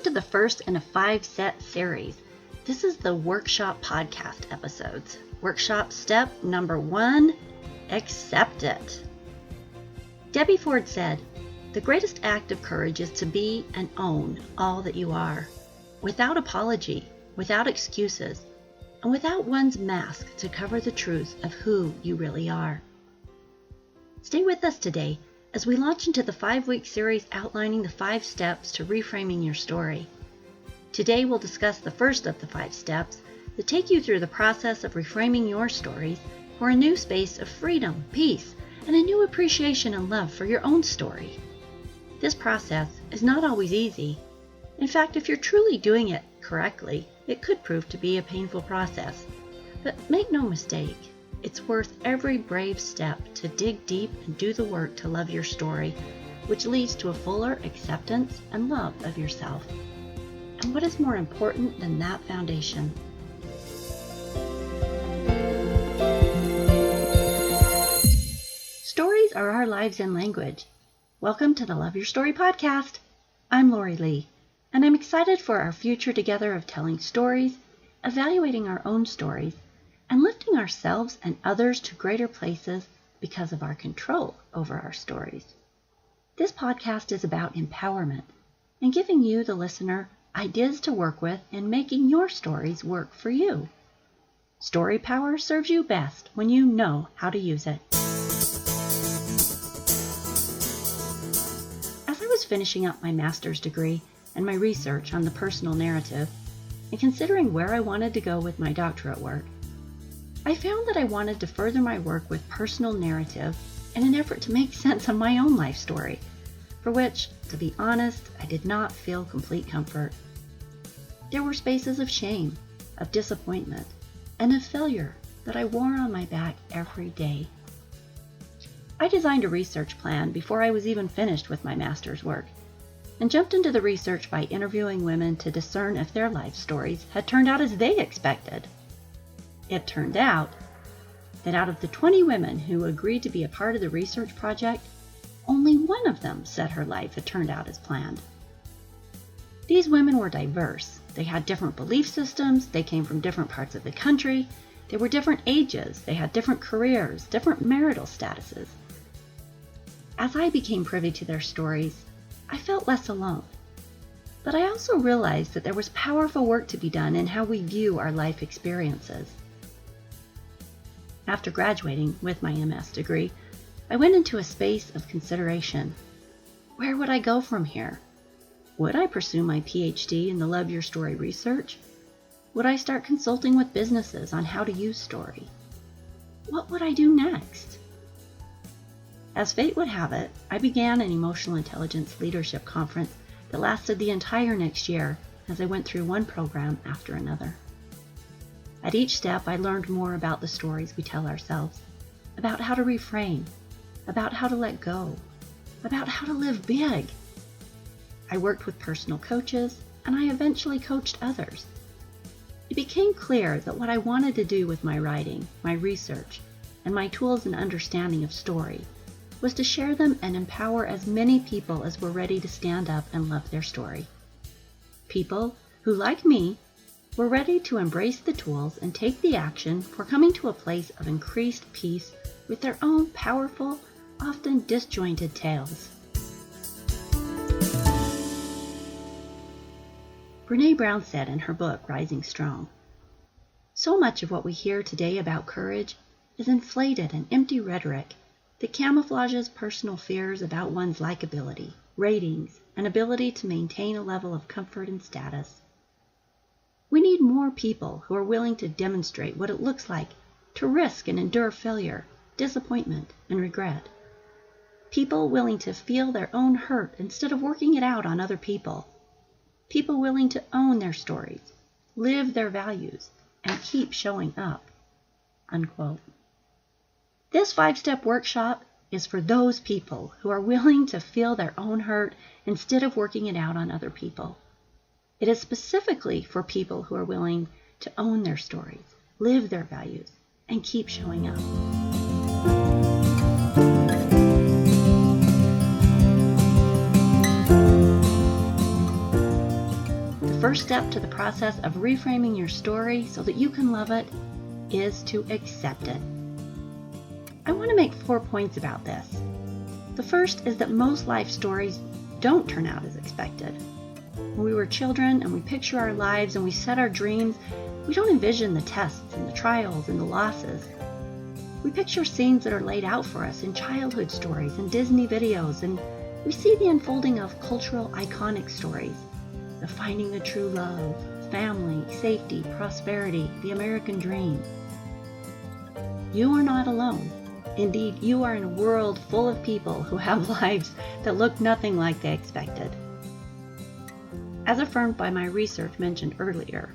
to the first in a 5-set series. This is the Workshop Podcast episodes. Workshop step number 1, accept it. Debbie Ford said, "The greatest act of courage is to be and own all that you are, without apology, without excuses, and without one's mask to cover the truth of who you really are." Stay with us today as we launch into the 5-week series outlining the 5 steps to reframing your story. Today we'll discuss the first of the 5 steps that take you through the process of reframing your stories for a new space of freedom, peace, and a new appreciation and love for your own story. This process is not always easy. In fact, if you're truly doing it correctly, it could prove to be a painful process. But make no mistake, it's worth every brave step to dig deep and do the work to love your story, which leads to a fuller acceptance and love of yourself. And what is more important than that foundation? Stories are our lives in language. Welcome to the Love Your Story podcast. I'm Lori Lee, and I'm excited for our future together of telling stories, evaluating our own stories, and lifting ourselves and others to greater places because of our control over our stories. This podcast is about empowerment and giving you, the listener, ideas to work with in making your stories work for you. Story power serves you best when you know how to use it. As I was finishing up my master's degree and my research on the personal narrative, and considering where I wanted to go with my doctorate work, I found that I wanted to further my work with personal narrative in an effort to make sense of my own life story, for which, to be honest, I did not feel complete comfort. There were spaces of shame, of disappointment, and of failure that I wore on my back every day. I designed a research plan before I was even finished with my master's work, and jumped into the research by interviewing women to discern if their life stories had turned out as they expected. It turned out that out of the 20 women who agreed to be a part of the research project, only one of them said her life had turned out as planned. These women were diverse. They had different belief systems, they came from different parts of the country, they were different ages, they had different careers, different marital statuses. As I became privy to their stories, I felt less alone. But I also realized that there was powerful work to be done in how we view our life experiences. After graduating with my MS degree, I went into a space of consideration. Where would I go from here? Would I pursue my PhD in the Love Your Story research? Would I start consulting with businesses on how to use story? What would I do next? As fate would have it, I began an emotional intelligence leadership conference that lasted the entire next year as I went through one program after another. At each step, I learned more about the stories we tell ourselves, about how to reframe, about how to let go, about how to live big. I worked with personal coaches, and I eventually coached others. It became clear that what I wanted to do with my writing, my research, and my tools and understanding of story was to share them and empower as many people as were ready to stand up and love their story. People who, like me, were ready to embrace the tools and take the action for coming to a place of increased peace with their own powerful, often disjointed tales. Brené Brown said in her book, Rising Strong, "So much of what we hear today about courage is inflated and empty rhetoric that camouflages personal fears about one's likability, ratings, and ability to maintain a level of comfort and status. We need more people who are willing to demonstrate what it looks like to risk and endure failure, disappointment, and regret. People willing to feel their own hurt instead of working it out on other people. People willing to own their stories, live their values, and keep showing up." Unquote. This 5-step workshop is for those people who are willing to feel their own hurt instead of working it out on other people. It is specifically for people who are willing to own their stories, live their values, and keep showing up. first step to the process of reframing your story so that you can love it is to accept it. I want to make 4 points about this. The first is that most life stories don't turn out as expected. When we were children and we picture our lives and we set our dreams, we don't envision the tests and the trials and the losses. We picture scenes that are laid out for us in childhood stories and Disney videos, and we see the unfolding of cultural iconic stories, the finding the true love, family, safety, prosperity, the American dream. You are not alone. Indeed, you are in a world full of people who have lives that look nothing like they expected. As affirmed by my research mentioned earlier,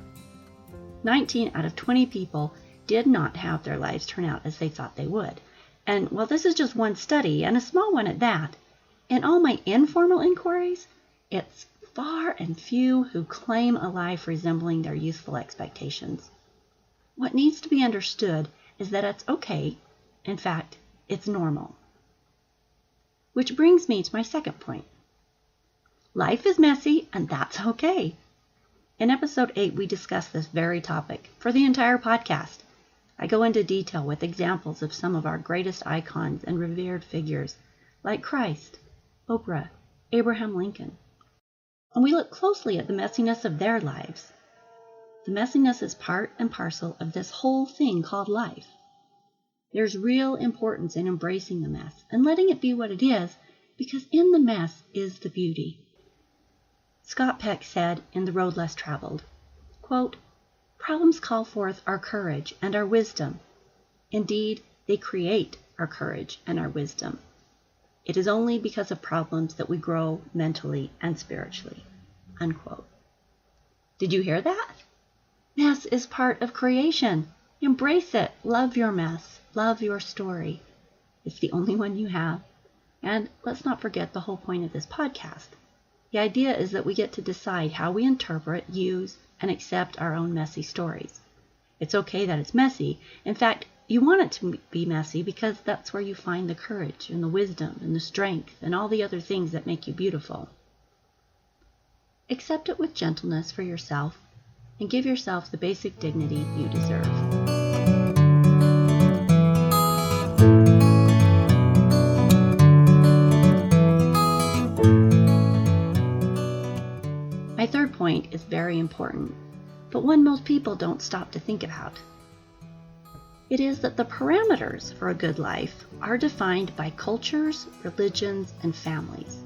19 out of 20 people did not have their lives turn out as they thought they would. And while this is just one study, and a small one at that, in all my informal inquiries, it's far and few who claim a life resembling their youthful expectations. What needs to be understood is that it's okay. In fact, it's normal. Which brings me to my second point. Life is messy, and that's okay. In episode 8, we discuss this very topic for the entire podcast. I go into detail with examples of some of our greatest icons and revered figures, like Christ, Oprah, Abraham Lincoln. And we look closely at the messiness of their lives. The messiness is part and parcel of this whole thing called life. There's real importance in embracing the mess and letting it be what it is, because in the mess is the beauty. Scott Peck said in The Road Less Traveled, quote, "Problems call forth our courage and our wisdom. Indeed, they create our courage and our wisdom. It is only because of problems that we grow mentally and spiritually." Unquote. Did you hear that? Mess is part of creation. Embrace it. Love your mess. Love your story. It's the only one you have. And let's not forget the whole point of this podcast. The idea is that we get to decide how we interpret, use, and accept our own messy stories. It's okay that it's messy. In fact, you want it to be messy because that's where you find the courage and the wisdom and the strength and all the other things that make you beautiful. Accept it with gentleness for yourself and give yourself the basic dignity you deserve. My third point is very important, but one most people don't stop to think about. It is that the parameters for a good life are defined by cultures, religions, and families.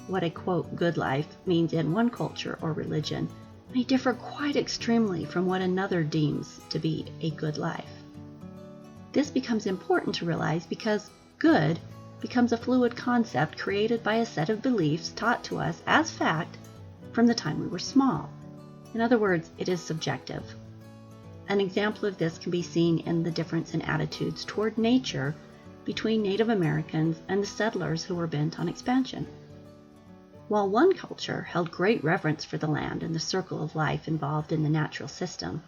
What a quote good life means in one culture or religion may differ quite extremely from what another deems to be a good life. This becomes important to realize because good becomes a fluid concept created by a set of beliefs taught to us as fact from the time we were small. In other words, it is subjective. An example of this can be seen in the difference in attitudes toward nature between Native Americans and the settlers who were bent on expansion. While one culture held great reverence for the land and the circle of life involved in the natural system,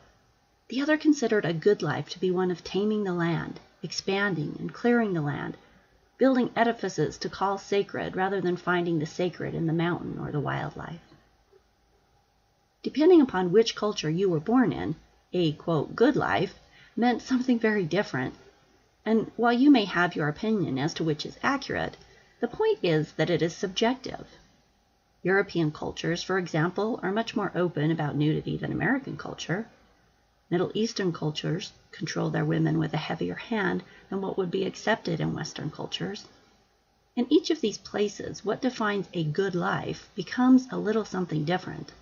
the other considered a good life to be one of taming the land, expanding and clearing the land, building edifices to call sacred rather than finding the sacred in the mountain or the wildlife. Depending upon which culture you were born in, a, quote, good life meant something very different. And while you may have your opinion as to which is accurate, the point is that it is subjective. European cultures, for example, are much more open about nudity than American culture. Middle Eastern cultures control their women with a heavier hand than what would be accepted in Western cultures. In each of these places, what defines a good life becomes a little something different.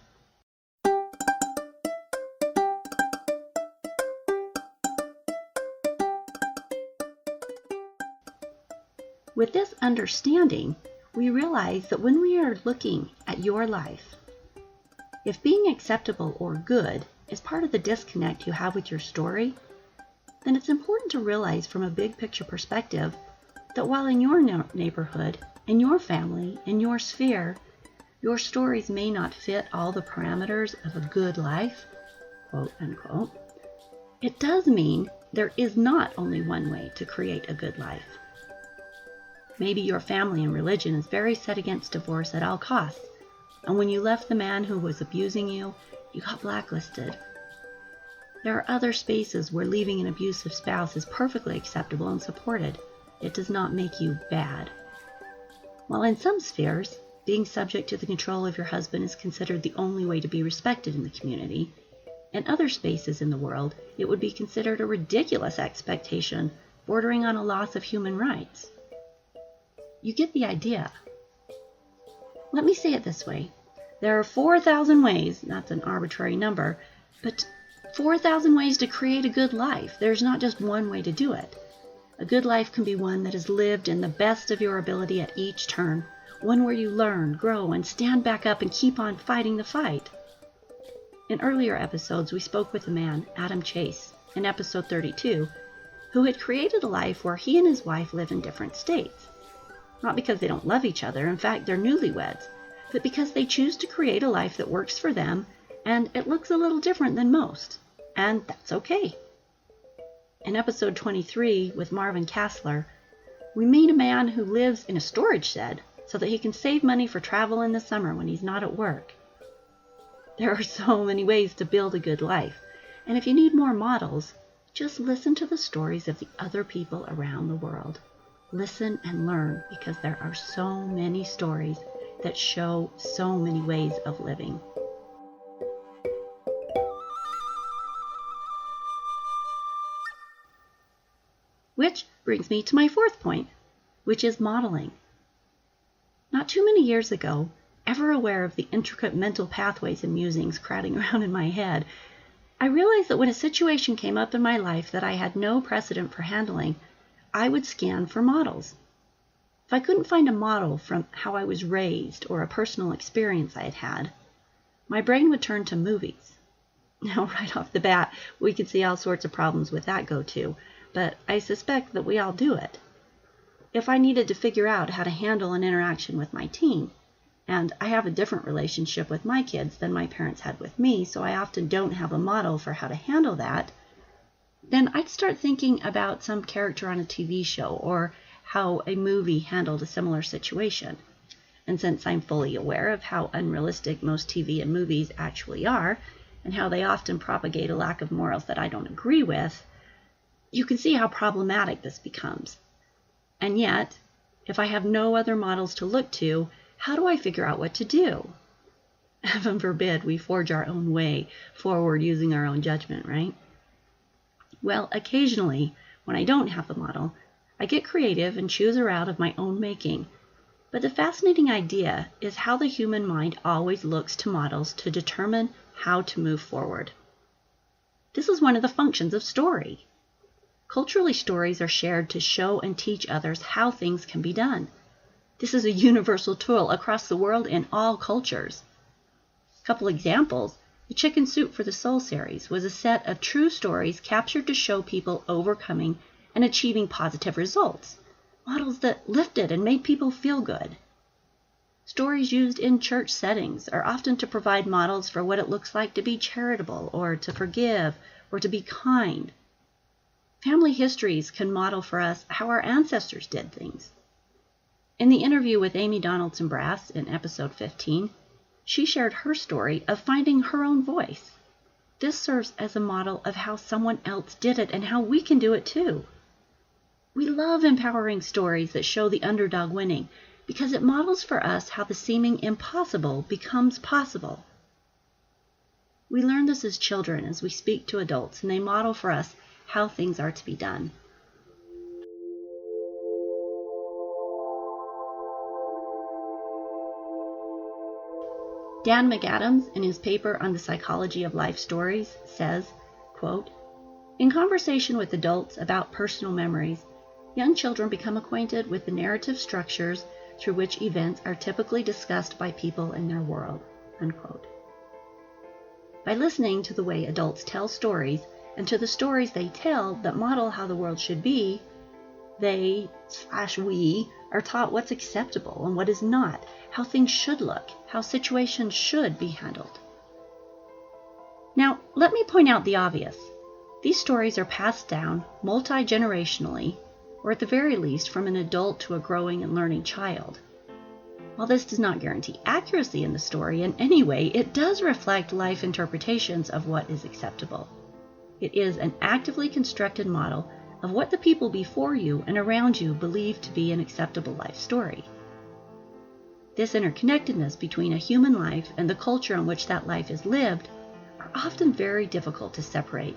With this understanding, we realize that when we are looking at your life, if being acceptable or good is part of the disconnect you have with your story, then it's important to realize from a big picture perspective that while in your neighborhood, in your family, in your sphere, your stories may not fit all the parameters of a good life, quote unquote, it does mean there is not only one way to create a good life. Maybe your family and religion is very set against divorce at all costs, and when you left the man who was abusing you, you got blacklisted. There are other spaces where leaving an abusive spouse is perfectly acceptable and supported. It does not make you bad. While in some spheres, being subject to the control of your husband is considered the only way to be respected in the community, in other spaces in the world, it would be considered a ridiculous expectation bordering on a loss of human rights. You get the idea. Let me say it this way. There are 4,000 ways, that's an arbitrary number, but 4,000 ways to create a good life. There's not just one way to do it. A good life can be one that is lived in the best of your ability at each turn, one where you learn, grow, and stand back up and keep on fighting the fight. In earlier episodes, we spoke with a man, Adam Chase, in episode 32, who had created a life where he and his wife live in different states. Not because they don't love each other, in fact, they're newlyweds, but because they choose to create a life that works for them, and it looks a little different than most. And that's okay. In episode 23 with Marvin Kassler, we meet a man who lives in a storage shed so that he can save money for travel in the summer when he's not at work. There are so many ways to build a good life, and if you need more models, just listen to the stories of the other people around the world. Listen and learn, because there are so many stories that show so many ways of living. Which brings me to my fourth point, which is modeling. Not too many years ago, ever aware of the intricate mental pathways and musings crowding around in my head, I realized that when a situation came up in my life that I had no precedent for handling, I would scan for models. If I couldn't find a model from how I was raised or a personal experience I had had, my brain would turn to movies. Now, right off the bat, we can see all sorts of problems with that go-to, but I suspect that we all do it. If I needed to figure out how to handle an interaction with my teen, and I have a different relationship with my kids than my parents had with me, so I often don't have a model for how to handle that, then I'd start thinking about some character on a TV show or how a movie handled a similar situation. And since I'm fully aware of how unrealistic most TV and movies actually are, and how they often propagate a lack of morals that I don't agree with, you can see how problematic this becomes. And yet, if I have no other models to look to, how do I figure out what to do? Heaven forbid we forge our own way forward using our own judgment, right? Well, occasionally, when I don't have a model, I get creative and choose a route of my own making. But the fascinating idea is how the human mind always looks to models to determine how to move forward. This is one of the functions of story. Culturally, stories are shared to show and teach others how things can be done. This is a universal tool across the world in all cultures. A couple examples. The Chicken Soup for the Soul series was a set of true stories captured to show people overcoming and achieving positive results, models that lifted and made people feel good. Stories used in church settings are often to provide models for what it looks like to be charitable or to forgive or to be kind. Family histories can model for us how our ancestors did things. In the interview with Amy Donaldson-Brass in episode 15, she shared her story of finding her own voice. This serves as a model of how someone else did it and how we can do it too. We love empowering stories that show the underdog winning because it models for us how the seeming impossible becomes possible. We learn this as children as we speak to adults, and they model for us how things are to be done. Dan McAdams, in his paper on the psychology of life stories, says, quote, "In conversation with adults about personal memories, young children become acquainted with the narrative structures through which events are typically discussed by people in their world." Unquote. By listening to the way adults tell stories and to the stories they tell that model how the world should be, we are taught what's acceptable and what is not, how things should look, how situations should be handled. Now, let me point out the obvious. These stories are passed down multi-generationally, or at the very least from an adult to a growing and learning child. While this does not guarantee accuracy in the story in any way, it does reflect life interpretations of what is acceptable. It is an actively constructed model of what the people before you and around you believe to be an acceptable life story. This interconnectedness between a human life and the culture in which that life is lived are often very difficult to separate,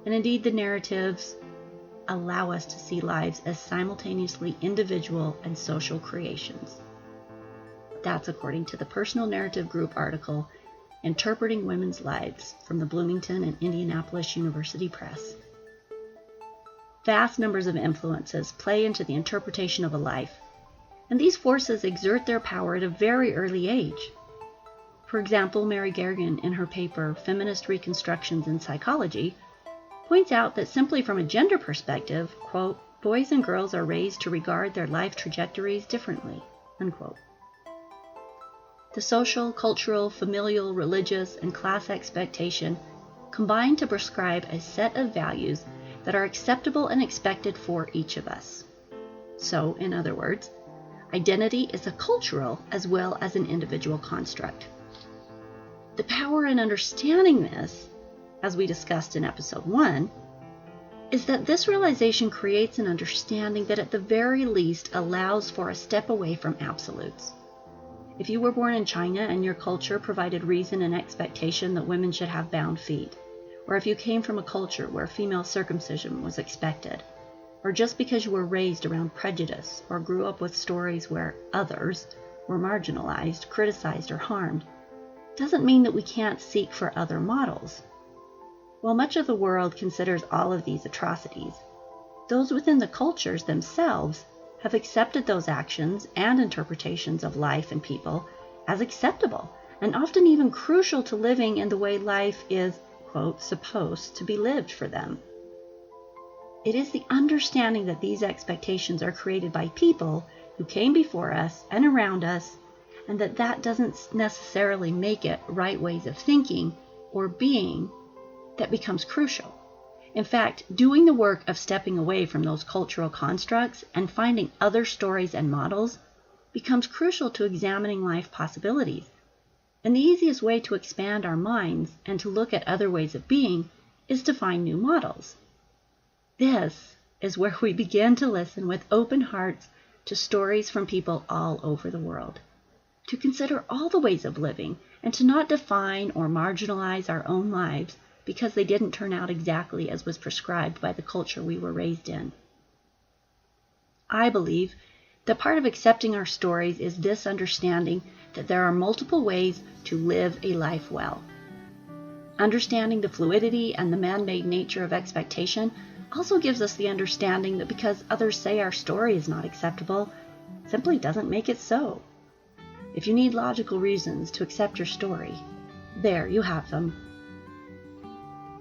and indeed the narratives allow us to see lives as simultaneously individual and social creations. That's according to the Personal Narrative Group article, Interpreting Women's Lives, from the Bloomington and Indianapolis University Press. Vast numbers of influences play into the interpretation of a life, and these forces exert their power at a very early age. For example, Mary Gergen, in her paper Feminist Reconstructions in Psychology, points out that simply from a gender perspective, quote, boys and girls are raised to regard their life trajectories differently, unquote. The social, cultural, familial, religious, and class expectation combine to prescribe a set of values that are acceptable and expected for each of us. So, in other words, identity is a cultural as well as an individual construct. The power in understanding this, as we discussed in episode 1, is that this realization creates an understanding that at the very least allows for a step away from absolutes. If you were born in China and your culture provided reason and expectation that women should have bound feet, or if you came from a culture where female circumcision was expected, or just because you were raised around prejudice or grew up with stories where others were marginalized, criticized, or harmed, doesn't mean that we can't seek for other models. While much of the world considers all of these atrocities, those within the cultures themselves have accepted those actions and interpretations of life and people as acceptable and often even crucial to living in the way life is, quote, supposed to be lived for them. It is the understanding that these expectations are created by people who came before us and around us, and that doesn't necessarily make it right ways of thinking or being that becomes crucial. In fact, doing the work of stepping away from those cultural constructs and finding other stories and models becomes crucial to examining life possibilities. And the easiest way to expand our minds and to look at other ways of being is to find new models. This is where we begin to listen with open hearts to stories from people all over the world, to consider all the ways of living and to not define or marginalize our own lives because they didn't turn out exactly as was prescribed by the culture we were raised in. I believe that part of accepting our stories is this understanding that there are multiple ways to live a life well. Understanding the fluidity and the man-made nature of expectation also gives us the understanding that because others say our story is not acceptable, simply doesn't make it so. If you need logical reasons to accept your story, there you have them.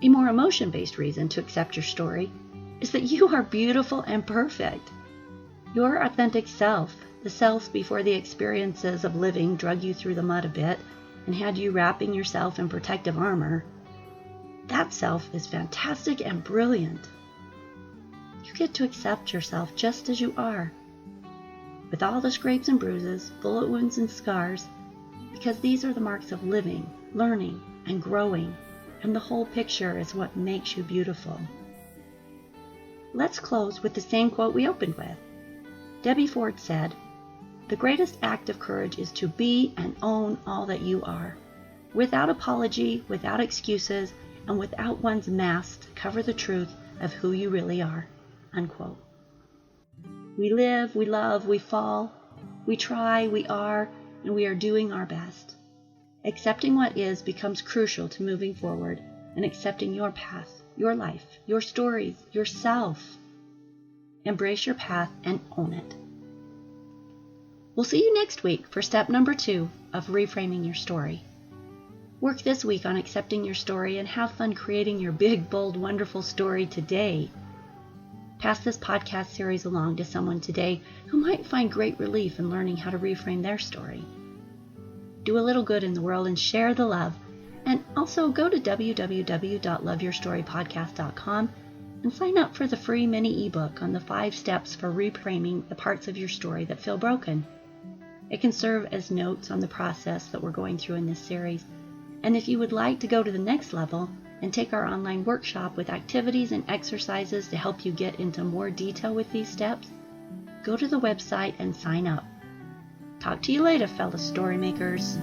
A more emotion-based reason to accept your story is that you are beautiful and perfect. Your authentic self, the self before the experiences of living drug you through the mud a bit and had you wrapping yourself in protective armor, that self is fantastic and brilliant. You get to accept yourself just as you are, with all the scrapes and bruises, bullet wounds and scars, because these are the marks of living, learning, and growing. And the whole picture is what makes you beautiful. Let's close with the same quote we opened with. Debbie Ford said, "The greatest act of courage is to be and own all that you are, without apology, without excuses, and without one's mask to cover the truth of who you really are." Unquote. We live, we love, we fall, we try, we are, and we are doing our best. Accepting what is becomes crucial to moving forward and accepting your path, your life, your stories, yourself. Embrace your path and own it. We'll see you next week for step number 2 of reframing your story. Work this week on accepting your story and have fun creating your big, bold, wonderful story today. Pass this podcast series along to someone today who might find great relief in learning how to reframe their story. Do a little good in the world and share the love. And also go to www.loveyourstorypodcast.com and sign up for the free mini ebook on the 5 steps for reframing the parts of your story that feel broken. It can serve as notes on the process that we're going through in this series. And if you would like to go to the next level and take our online workshop with activities and exercises to help you get into more detail with these steps, go to the website and sign up. Talk to you later, fellow story makers.